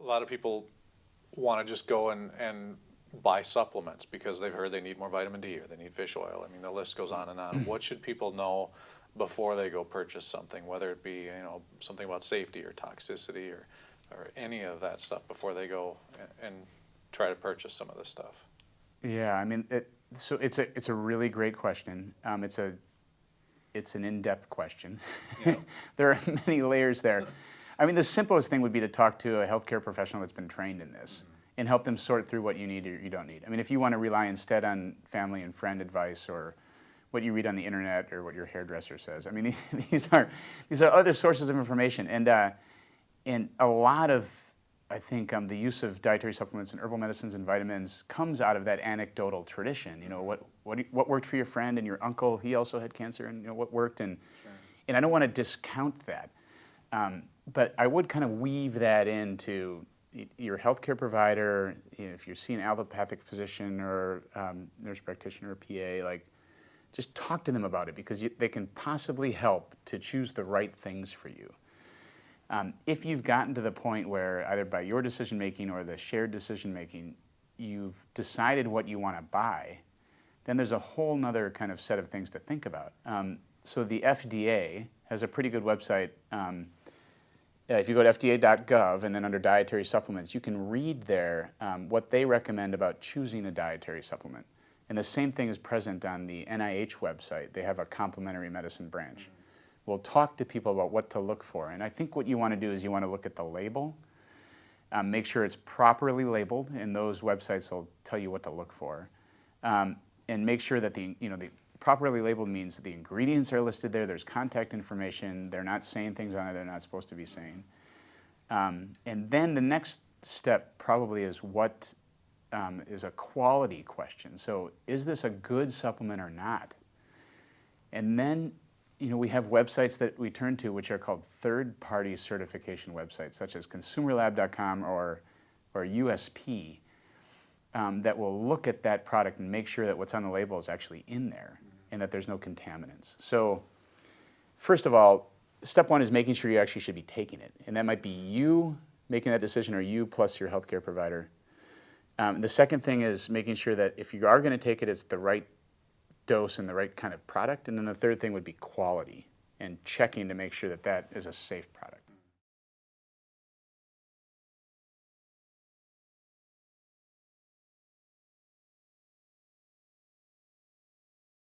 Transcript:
lot of people want to just go and buy supplements because they've heard they need more vitamin D or they need fish oil. I mean, the list goes on and on. What should people know before they go purchase something, whether it be, something about safety or toxicity or any of that stuff before they go and try to purchase some of this stuff? Yeah, I mean, it's a really great question. It's an in-depth question. Yeah. There are many layers there. I mean, the simplest thing would be to talk to a healthcare professional that's been trained in this and help them sort through what you need or you don't need. I mean, if you want to rely instead on family and friend advice or what you read on the internet or what your hairdresser says, I mean, these are other sources of information. And a lot of, I think, the use of dietary supplements and herbal medicines and vitamins comes out of that anecdotal tradition. What worked for your friend and your uncle? He also had cancer, and what worked. And Sure. And I don't want to discount that, but I would kind of weave that into your healthcare provider. If you're seeing an allopathic physician or nurse practitioner or PA, like, just talk to them about it because they can possibly help to choose the right things for you. If you've gotten to the point where either by your decision making or the shared decision making, you've decided what you want to buy, then there's a whole nother kind of set of things to think about. So the FDA has a pretty good website. If you go to fda.gov and then under dietary supplements, you can read there what they recommend about choosing a dietary supplement. And the same thing is present on the NIH website. They have a complementary medicine branch. We'll talk to people about what to look for. And I think what you want to do is you want to look at the label, make sure it's properly labeled, and those websites will tell you what to look for. And make sure that the properly labeled means the ingredients are listed there, there's contact information, they're not saying things on it they're not supposed to be saying. And then the next step probably is what is a quality question. So is this a good supplement or not? And then we have websites that we turn to which are called third-party certification websites, such as consumerlab.com or USP, that will look at that product and make sure that what's on the label is actually in there and that there's no contaminants. So first of all, step one is making sure you actually should be taking it. And that might be you making that decision or you plus your healthcare provider. The second thing is making sure that if you are going to take it, it's the right dose and the right kind of product. And then the third thing would be quality and checking to make sure that that is a safe product.